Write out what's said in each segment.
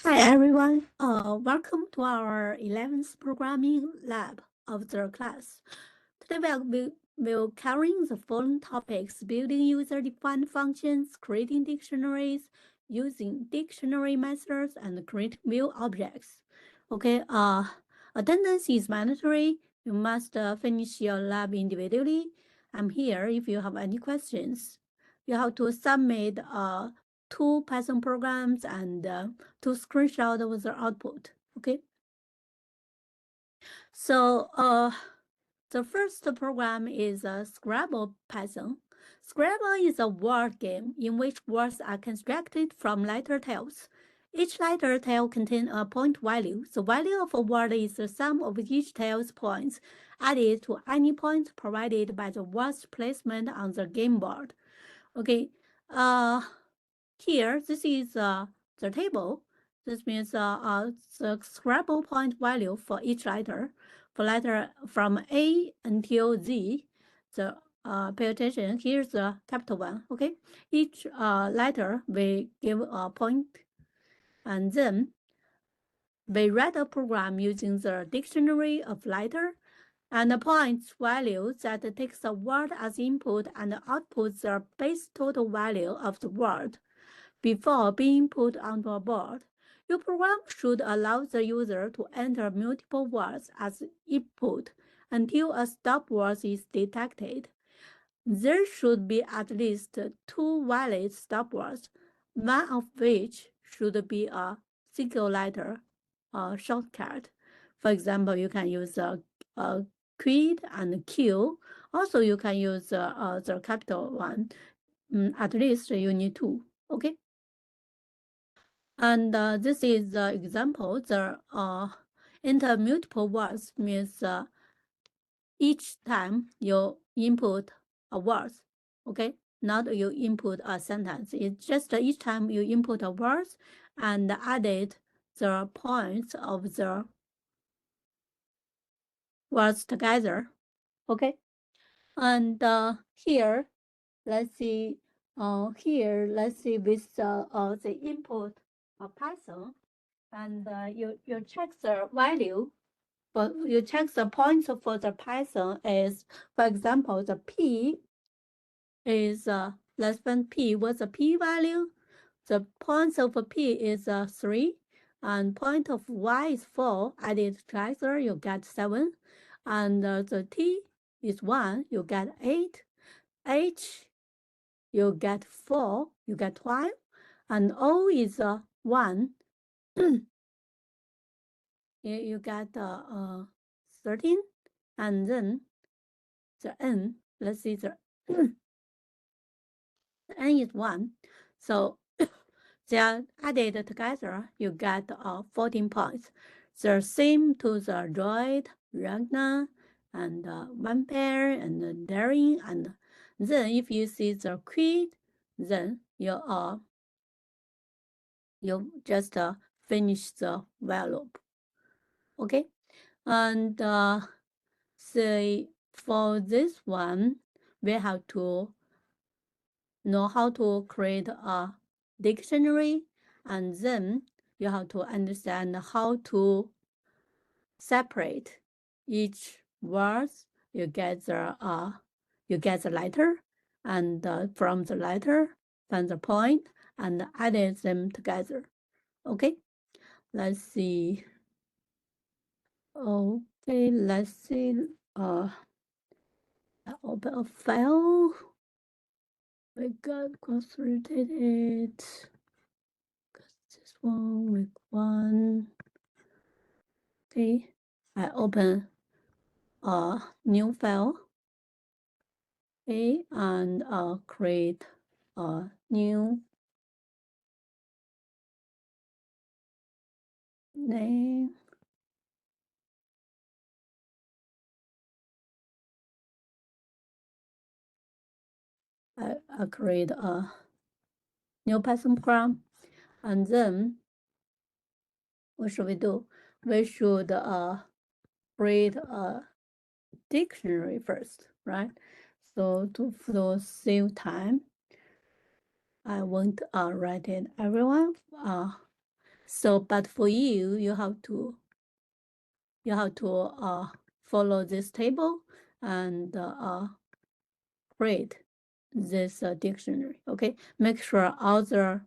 Hi everyone. Welcome to our 11th programming lab of the class. Today we'll covering the following topics: building user-defined functions, creating dictionaries, using dictionary methods, and creating view objects. Okay. Attendance is mandatory. You must finish your lab individually. I'm here if you have any questions. You have to submit 2 Python programs and 2 screenshots of the output. Okay. So the first program is Scrabble Python. Scrabble is a word game in which words are constructed from letter tails. Each letter tail contains a point value. The value of a word is the sum of each tail's points added to any point provided by the word's placement on the game board. Okay. Here, this is the table. This means the Scrabble point value for each letter. For letter from A until Z, the pay attention. Here's the capital one. Okay, each letter we give a point, and then we write a program using the dictionary of letter and the points value that takes a word as input and outputs the base total value of the word before being put onto a board. Your program should allow the user to enter multiple words as input until a stop word is detected. There should be at least 2 valid stop words, one of which should be a single letter shortcut. For example, you can use quit and Q. Also, you can use the capital one. At least you need 2. Okay. And this is the example. The enter multiple words means each time you input a word, okay? Not you input a sentence. It's just each time you input a word and added the points of the words together, okay? And here, let's see. Here, let's see with the input of Python. And you check the value, but you check the points for the Python is, for example, the P is less than P. What's the P value? The points of P is 3, and point of Y is 4. Added together, you get 7. And the T is 1, you get 8. H, you get 4, you get 12. And O is 1. you get 13, and then the n, let's see, the n is 1. So they are added together, you get 14 points. The same to the droid, Ragnar, and vampire, and daring, and then if you see the quid, then you just finish the while loop. Okay, and say for this one, we have to know how to create a dictionary, and then you have to understand how to separate each word. You get the letter, and from the letter find the point and add them together. Okay, let's see. Okay, let's see. Open a file. We got consolidated it. This one, week 1. Okay, I open a new file. Okay, and create a new name. I create a new Python program, and then what should we do? We should create a dictionary first, right? So to save time, I won't write it everyone. So, but for you, you have to follow this table and create this dictionary. Okay, make sure all the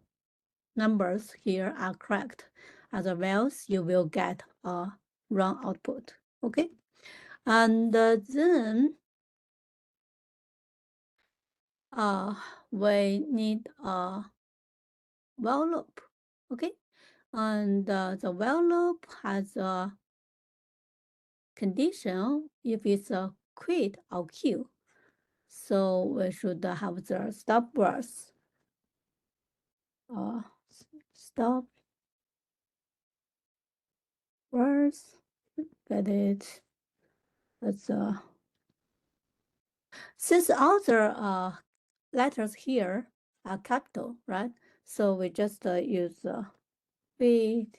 numbers here are correct. Otherwise, you will get a wrong output. Okay, and then we need a while loop. Okay, and the while loop has a condition if it's a quit or queue. So we should have the stop words. Stop words. Get it? That's since all the letters here are capital, right? So we just use quit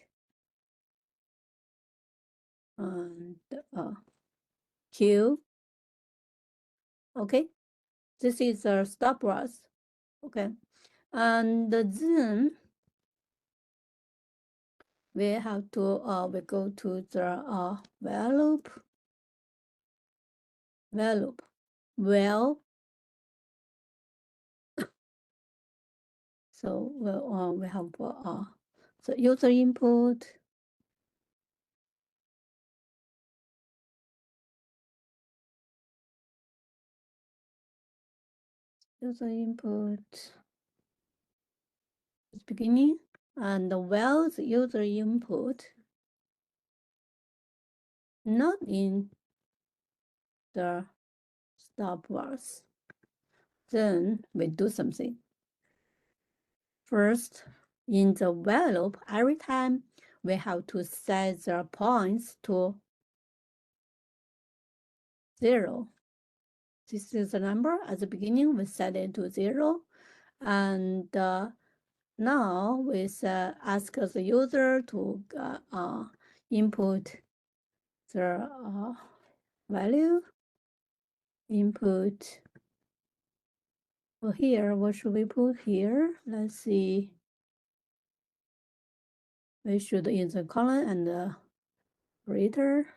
and Q. Okay, this is a stop words. Okay, and then we have to we go to the while loop. While loop. Well, so we have the user input. User input is beginning, and while the user input not in the stop words, then we do something. First, in the while loop, every time we have to set the points to 0. This is the number at the beginning. We set it to 0, and now we ask the user to input the value. Input. Well, here, what should we put here? Let's see. We should in the column and the operator.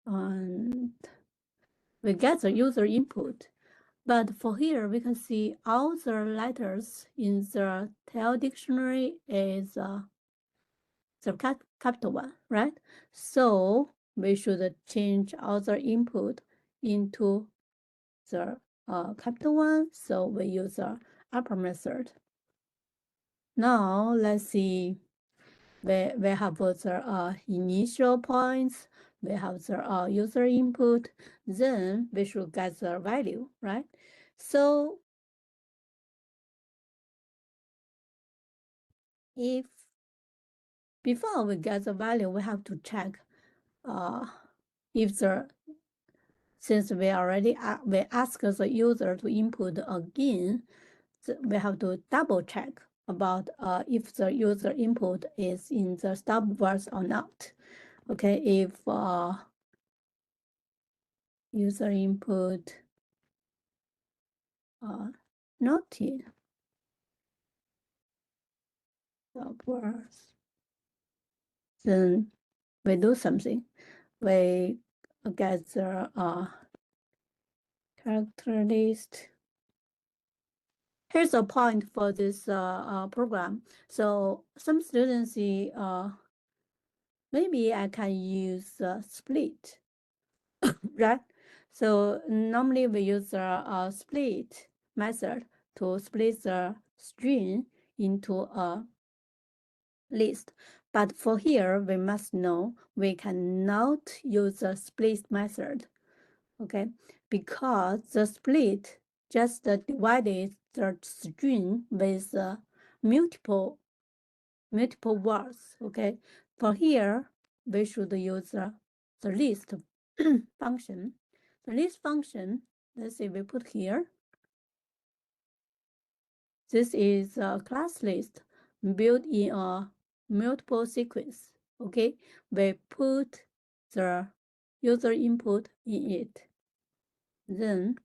And we get the user input. But for here, we can see all the letters in the tail dictionary is the capital one, right? So we should change all the input into the capital one. So we use the upper method. Now let's see. We have the initial points. We have the user input. Then we should get the value, right? So if before we get the value, we have to check if the since we already we ask the user to input again, we have to double check about if the user input is in the stop words or not. Okay, if user input not in stop words, then we do something. We get the character list. Here's a point for this program. So some students see maybe I can use split, right? So normally we use a split method to split the string into a list. But for here, we must know we cannot use the split method, okay? Because the split just divided the string with multiple words, okay? For here, we should use the list function. The list function, let's see, we put here. This is a class list built in a multiple sequence, okay? We put the user input in it. Then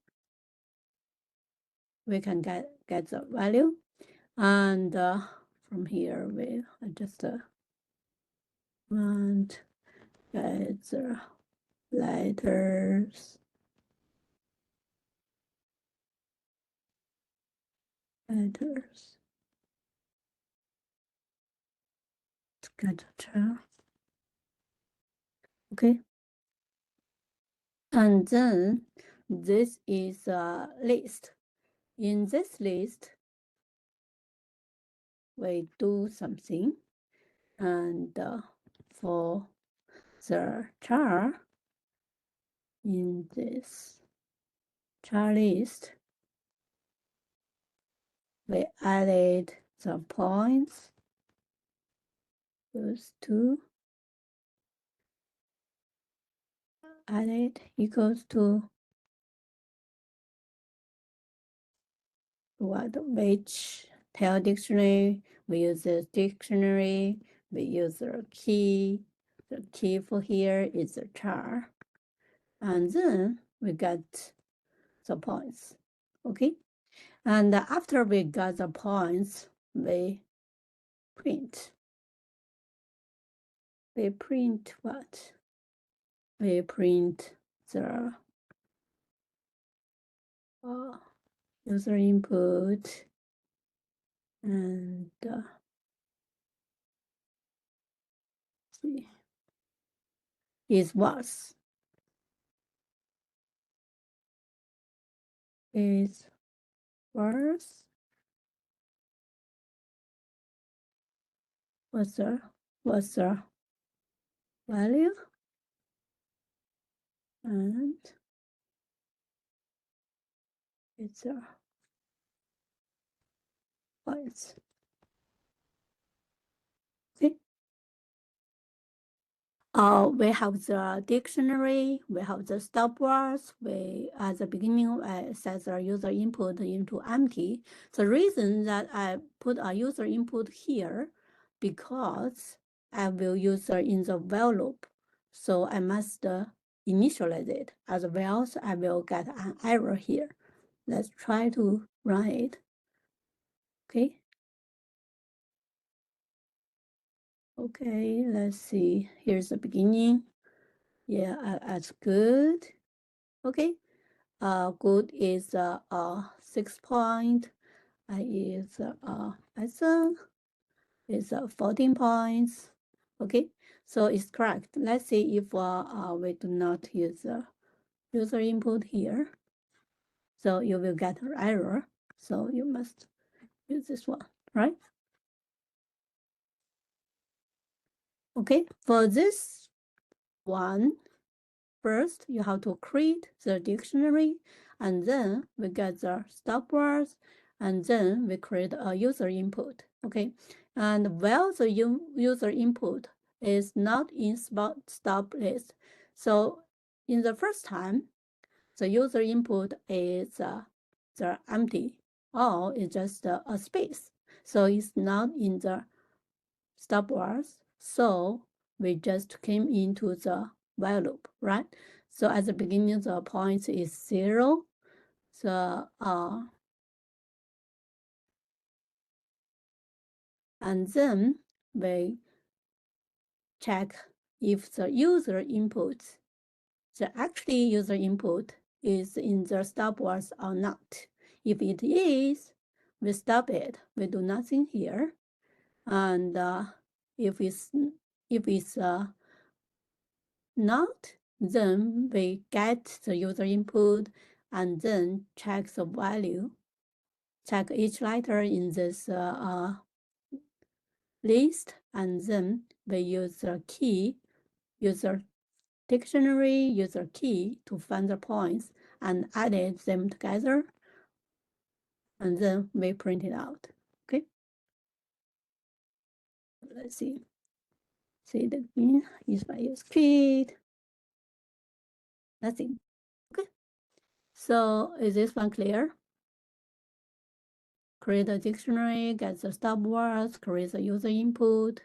we can get the value. And from here, we just want get the letters. Scatter. Okay. And then this is a list. In this list, we do something. And for the char, in this char list, we added the points, those two, added equals to what, which tail dictionary, we use the dictionary, we use the key for here is the char, and then we get the points, okay? And after we got the points, we print. We print what? We print the user input and see is was is was what's the value and it's a points. Okay. We have the dictionary, we have the stop words, we at the beginning I set the user input into empty. The reason that I put a user input here because I will use it in the while loop. So I must initialize it, as well as I will get an error here. Let's try to run it. Okay. Okay, let's see. Here's the beginning. Yeah, that's good. Okay. Good is 6 point. Is Python is 14 points. Okay, so it's correct. Let's see if we do not use user input here. So you will get an error. So you must use this one, right? Okay, for this one, first you have to create the dictionary, and then we get the stop words, and then we create a user input. Okay, and while the user input is not in stop list, so in the first time, the user input is the empty, or it's just a space. So it's not in the stop words. So we just came into the while loop, right? So at the beginning, the point is 0. The and then we check if the user input, the actually user input is in the stop words or not. If it is, we stop it. We do nothing here. And if it's not, then we get the user input and then check the value, check each letter in this list, and then we use the key, user dictionary, user key to find the points and added them together, and then we print it out. Okay. Let's see. See the mean if I use create. Nothing. Okay. So is this one clear? Create a dictionary, get the stop words, create the user input,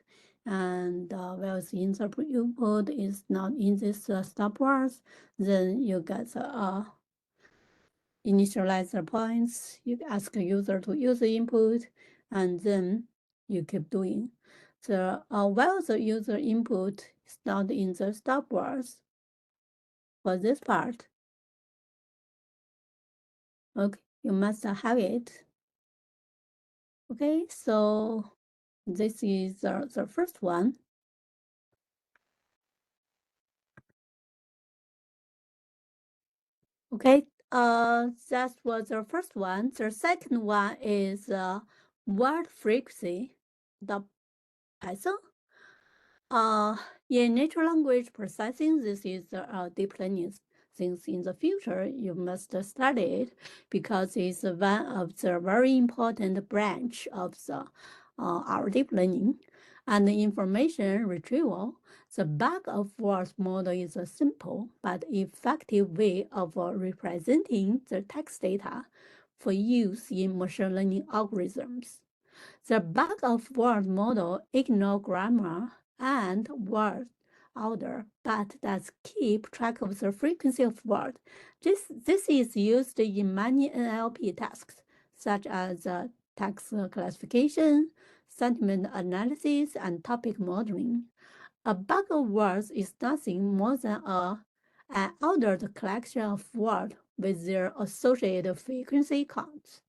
and whereas the input is not in this stop words, then you get the initialize the points, you ask the user to use the input, and then you keep doing. While the user input is not in the stop words, for this part, okay, you must have it. Okay, so this is the first one. Okay, that was the first one. The second one is word frequency, the Python. In natural language processing, this is deep learning. Since in the future, you must study it because it's one of the very important branch of the our deep learning. And the information retrieval, the bug of words model is a simple but effective way of representing the text data for use in machine learning algorithms. The bug of word model ignore grammar and word order, but does keep track of the frequency of word. This is used in many NLP tasks, such as text classification, sentiment analysis, and topic modeling. A bug of words is nothing more than an ordered collection of words with their associated frequency counts.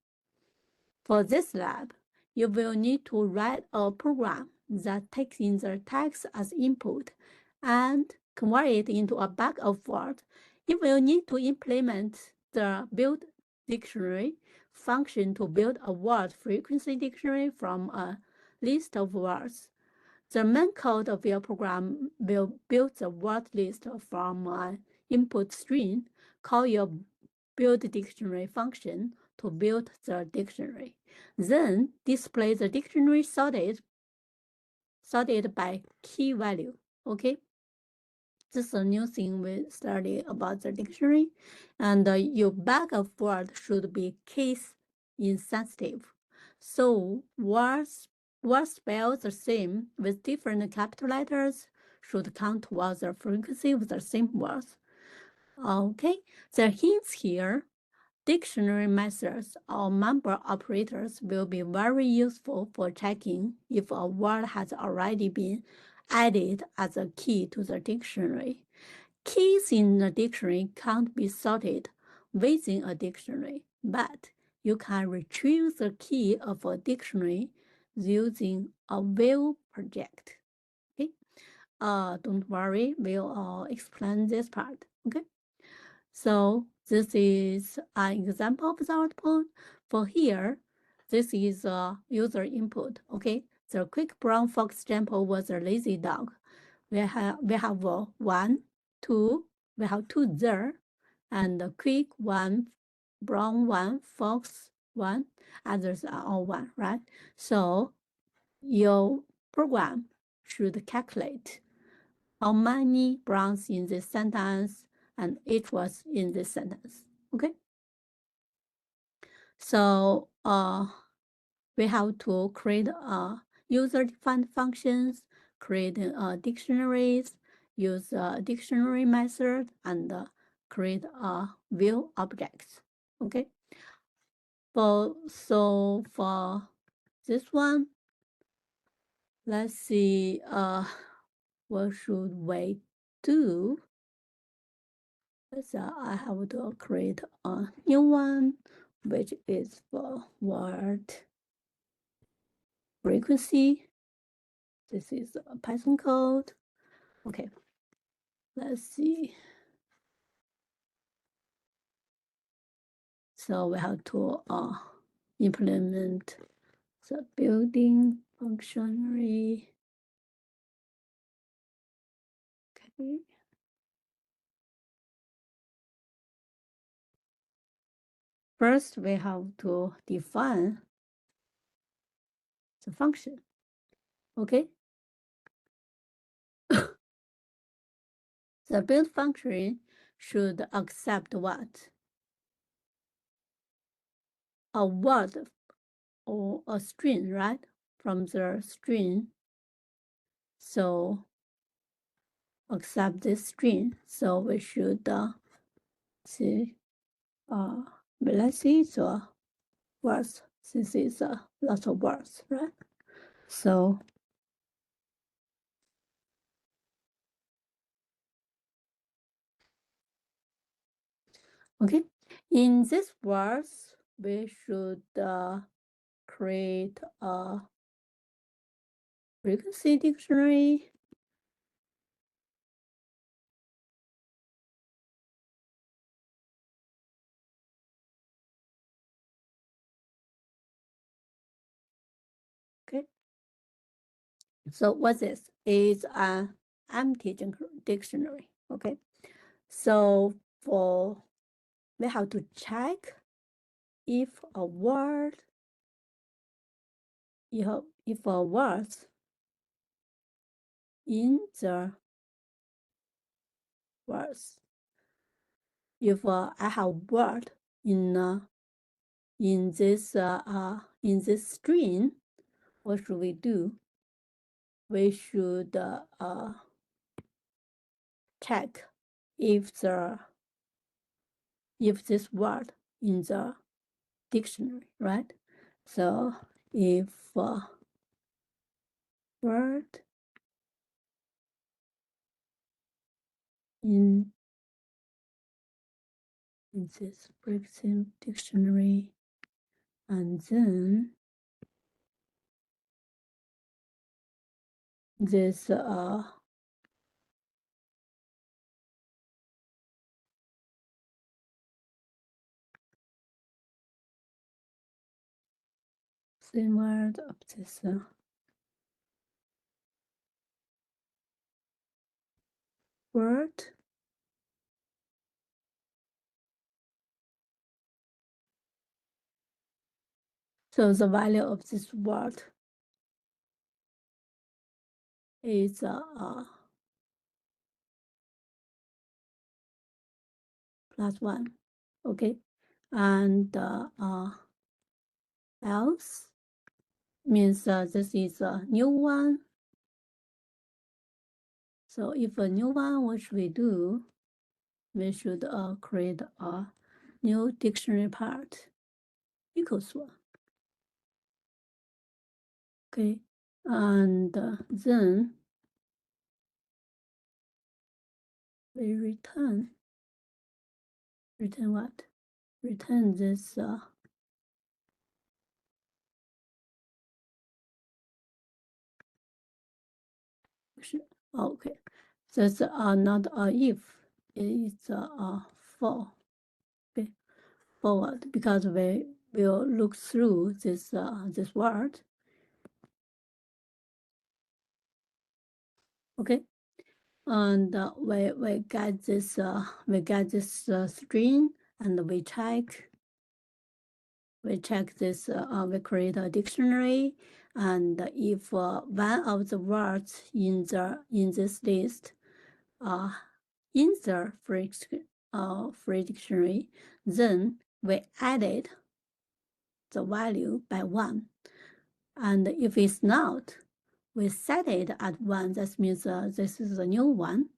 For this lab, you will need to write a program that takes in the text as input and convert it into a bag of words. You will need to implement the build dictionary function to build a word frequency dictionary from a list of words. The main code of your program will build the word list from an input string. Call your build dictionary function to build the dictionary. Then display the dictionary sorted by key value. Okay. This is a new thing we study about the dictionary. And your bag of words should be case insensitive. So words spelled the same with different capital letters should count towards the frequency of the same words. Okay, the hints here. Dictionary methods or member operators will be very useful for checking if a word has already been added as a key to the dictionary. Keys in the dictionary can't be sorted within a dictionary, but you can retrieve the key of a dictionary using a wheel project. Okay, don't worry, we'll explain this part. Okay. So this is an example of the output. For here, this is a user input, okay? The quick brown fox example was a lazy dog. We have one, two, we have two there, and the quick one, brown one, fox one, others are all one, right? So your program should calculate how many browns in this sentence and each was in this sentence. Okay. So we have to create user-defined functions, create dictionaries, use a dictionary method, and create view objects. Okay. So for this one, let's see. What should we do? So I have to create a new one, which is for word frequency. This is a Python code. Okay, let's see. So we have to implement the building functionary. Okay. First, we have to define the function. Okay. The build function should accept what? A word or a string, right? From the string. So accept this string. So we should see let's see the words. This is lots of words, right? So okay, in these words, we should create a frequency dictionary. Okay. So what this is an empty dictionary. Okay. So for we have to check if a word if a word in the words if I have word in this string, what should we do? We should check if this word in the dictionary, right? So if word in this Brixton dictionary, and then this same word of this word. So the value of this word is +1, okay, and else means this is a new one. So if a new one, what should we do? We should create a new dictionary part equals 1. Okay, and then we return what? Return this okay. That's not a if, it's a for. Okay, forward, because we will look through this word. Okay, and we get this string, and we check this. We create a dictionary, and if one of the words in this list in the free dictionary, then we added the value by 1. And if it's not, we set it at 1. That means this is a new one.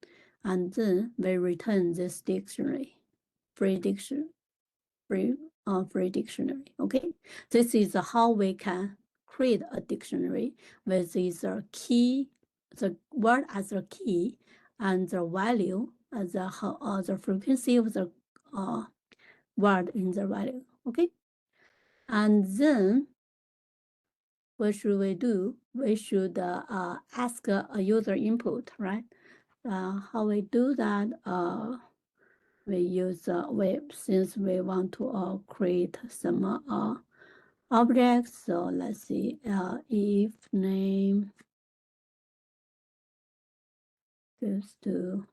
And then we return this dictionary, free dictionary. Okay, this is how we can create a dictionary with this key, the word as a key, and the value as the frequency of the word in the value. Okay, and then what should we do? We should ask a user input, right? How we do that? We use since we want to create some objects. So let's see, if name goes to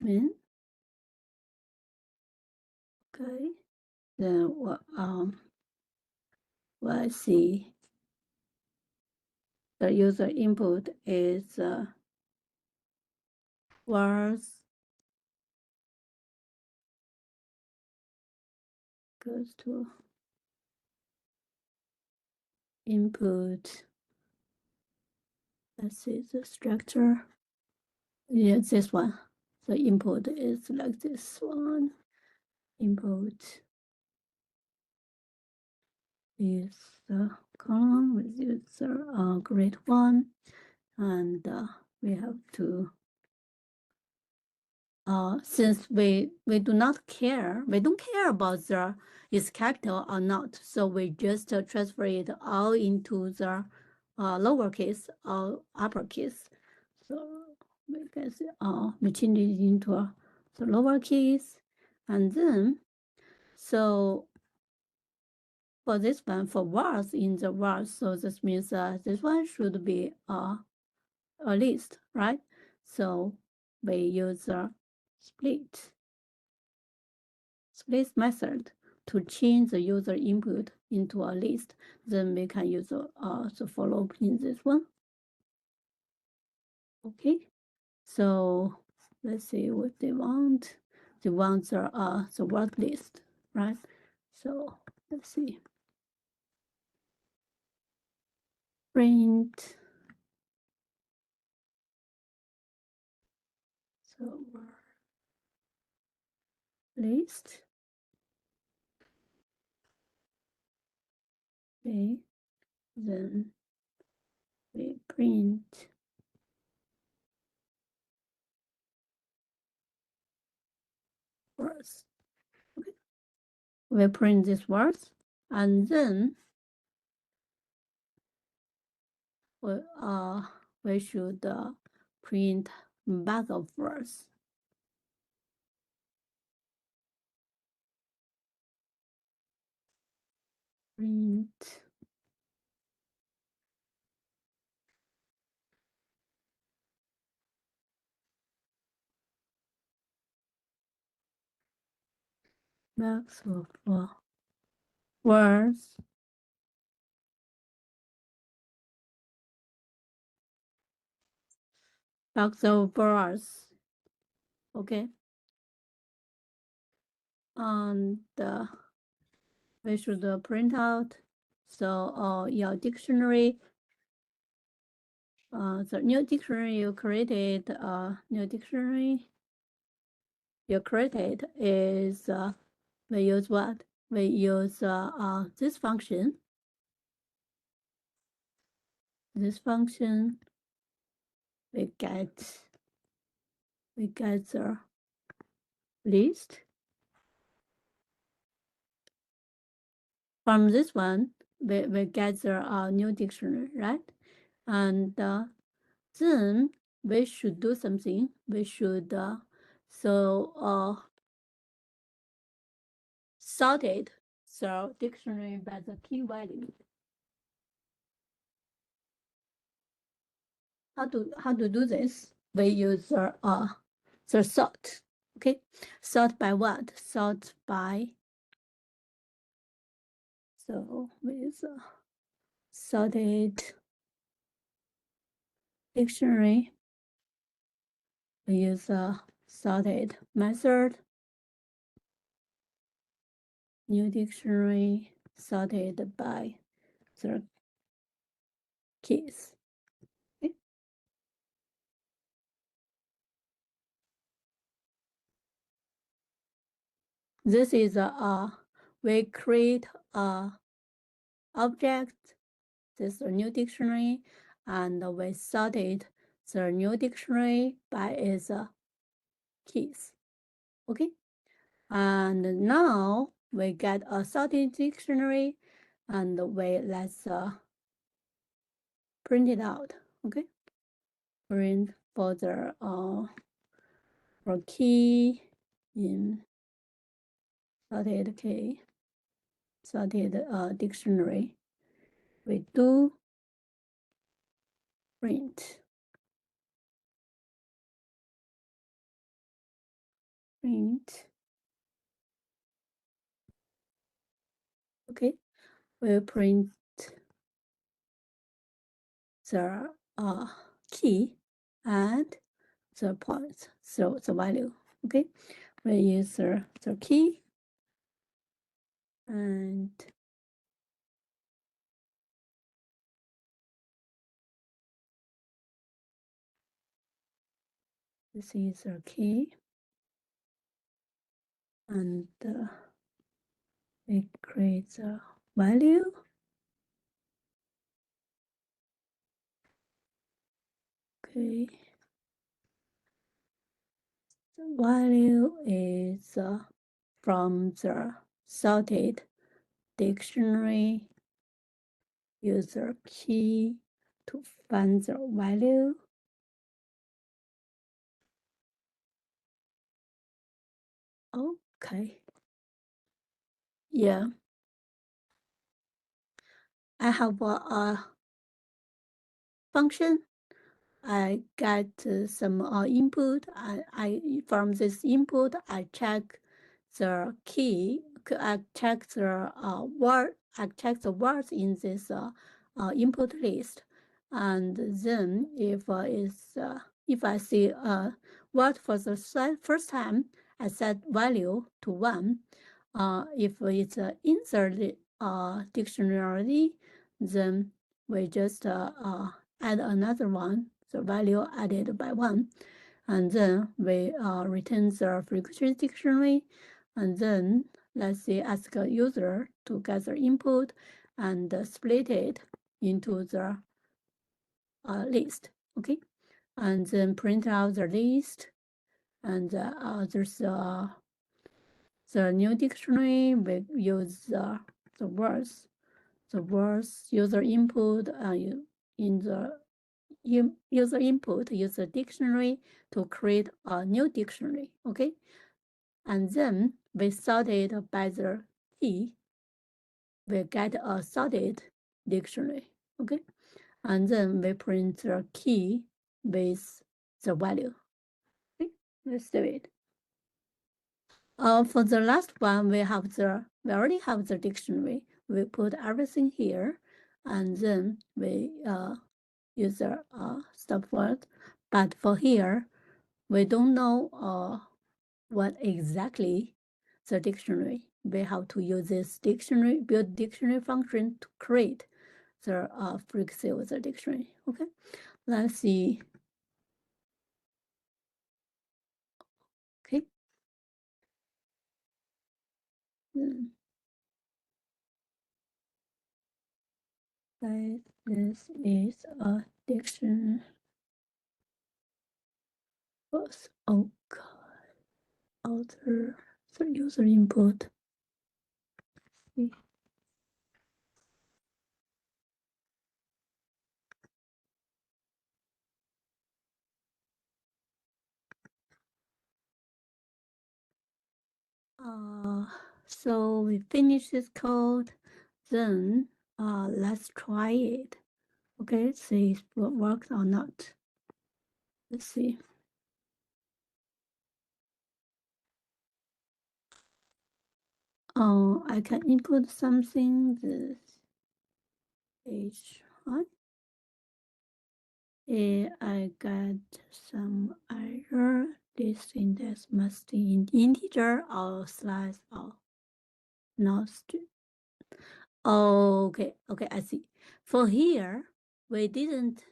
min, okay, then we'll see the user input is words goes to input let's see the structure. Yeah, this one. The input is like this one. Input is the column with user grade 1, and we have to since we don't care about the is capital or not, so we just transfer it all into the lowercase or uppercase. So we can see we change it into the lowercase, and then so for this one, for vars in the vars, so this means this one should be a list, right? So we use a split method to change the user input into a list. Then we can use the for loop in this one. Okay, so let's see what they want. They want the word list, right? So let's see. Print. So list. Okay, then we print words. Okay, we print these words, and then we should print back of words. Print backs of words. Backs of words. Okay. And we should print out. So your dictionary, the new dictionary you created, new dictionary you created is we use what? We use this function. This function we get the list. From this one, we get the new dictionary, right? And then we should do something. We should sorted the dictionary by the key value. How to do this? We use the sort. Okay, sort by what? Sort by with sorted dictionary. We use a sorted method. New dictionary sorted by the keys. Okay. This is we create a object. This is a new dictionary, and we sorted the new dictionary by its keys. Okay, and now we get a sorted dictionary, and let's print it out. Okay, print for the for key in sorted key, sorted dictionary. We do print. Okay, we print the key and the points, so the value. Okay, we use the key and This is a key. And we create a value. Okay. The value is from the sorted dictionary. User key to find the value. Okay. Yeah. I have a function. I get some input. I from this input I check the key. I check the word. I check the words in this input list, and then if I see a word for the first time, I set value to 1. If it's in the dictionary, then we just add another one, the value added by 1, and then we return the frequency dictionary, and then let's say ask a user to gather input and split it into the list, okay? And then print out the list, and there's the new dictionary. We use the words user input in the user input, use the dictionary to create a new dictionary, okay? And then we sort it by the key. We get a sorted dictionary, okay? And then we print the key with the value. Okay, let's do it. For the last one, we already have the dictionary. We put everything here, and then we use the stop word. But for here, we don't know what exactly the dictionary. We have to use this dictionary, build dictionary function to create the frequency of the dictionary. Okay, let's see. Okay. This is a dictionary. Oh God, author, the user input. So we finish this code, then let's try it. Okay, see if it works or not. Let's see. I can input something. This H1. I got some error. This index must be in integer or slash or not string. Okay, I see. For here, we didn't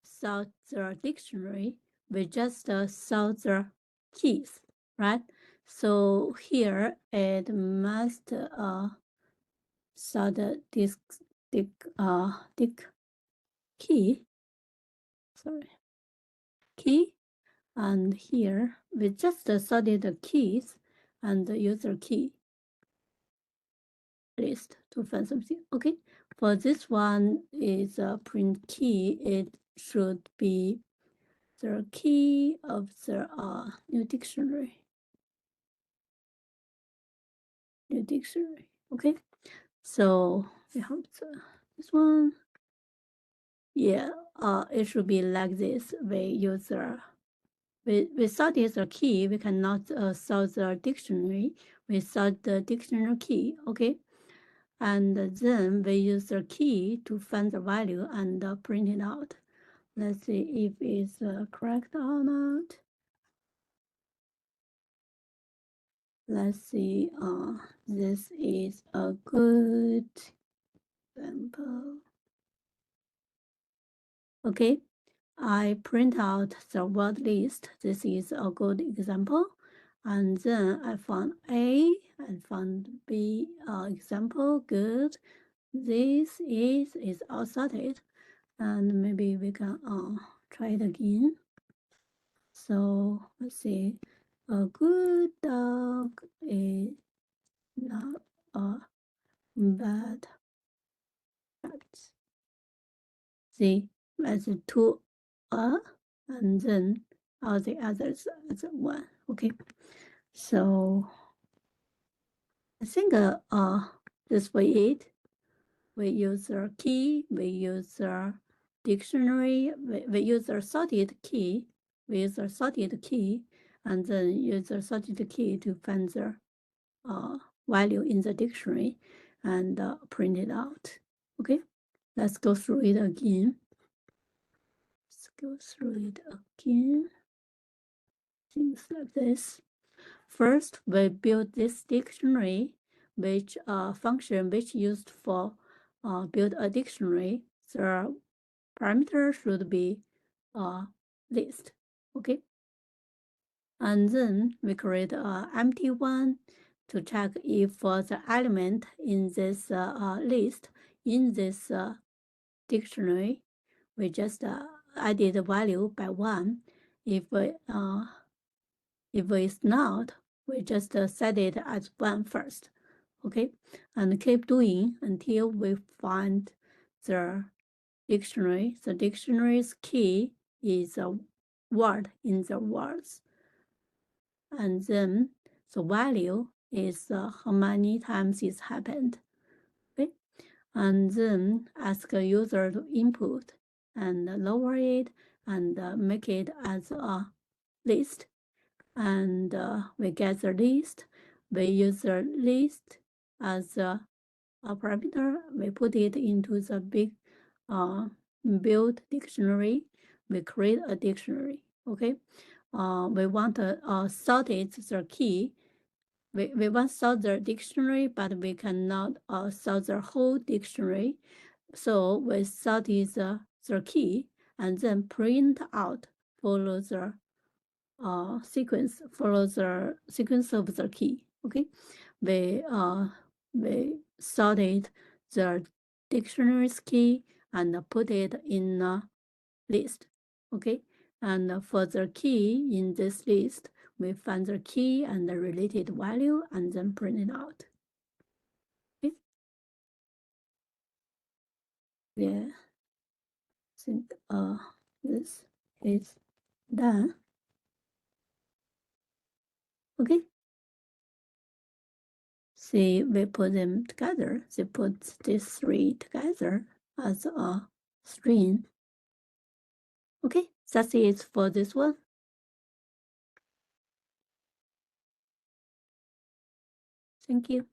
sort the dictionary. We just sort the keys, right? So here it must sort this key. Sorry, key. And here we just sorted the keys and the user key list to find something. Okay, for this one is a print key. It should be the key of the new dictionary. Okay, so we have this one. Yeah, it should be like this. We use we sorted the key. We cannot sort the dictionary. We sort the dictionary key. Okay, and then we use the key to find the value and print it out. Let's see if it's correct or not. Let's see. This is a good example. Okay, I print out the word list. This is a good example. And then I found A and found B example. Good. This is all sorted. And maybe we can try it again. So let's see. A good dog is not a bad cat. See, as two and then all the others as one. Okay. So I think this way it. We use a key, we use a dictionary, we use a sorted key, we use a sorted key, and then use a sorted key to find the value in the dictionary and print it out. Okay, let's go through it again. Let's go through it again. Things like this. First, we build this dictionary, which function which used for build a dictionary. The parameter should be list. Okay. And then we create an empty one to check if the element in this list in this dictionary, we just added the value by 1. If it's not, we just set it as 1 first. Okay, and keep doing until we find the dictionary. The dictionary's key is a word in the words. And then the value is how many times it's happened. Okay, and then ask a user to input and lower it and make it as a list. And we get the list. We use the list as a parameter. We put it into the big build dictionary. We create a dictionary. Okay. We want to sort it the key. We want to sort the dictionary, but we cannot sort the whole dictionary. So we sorted the key and then print out, follow the sequence, follow the sequence of the key. Okay, we sorted the dictionary's key and put it in a list. Okay, and for the key in this list, we find the key and the related value and then print it out. Okay. Yeah, I think this is done. Okay. See, we put them together. They put these 3 together as a string. Okay, that's it for this one. Thank you.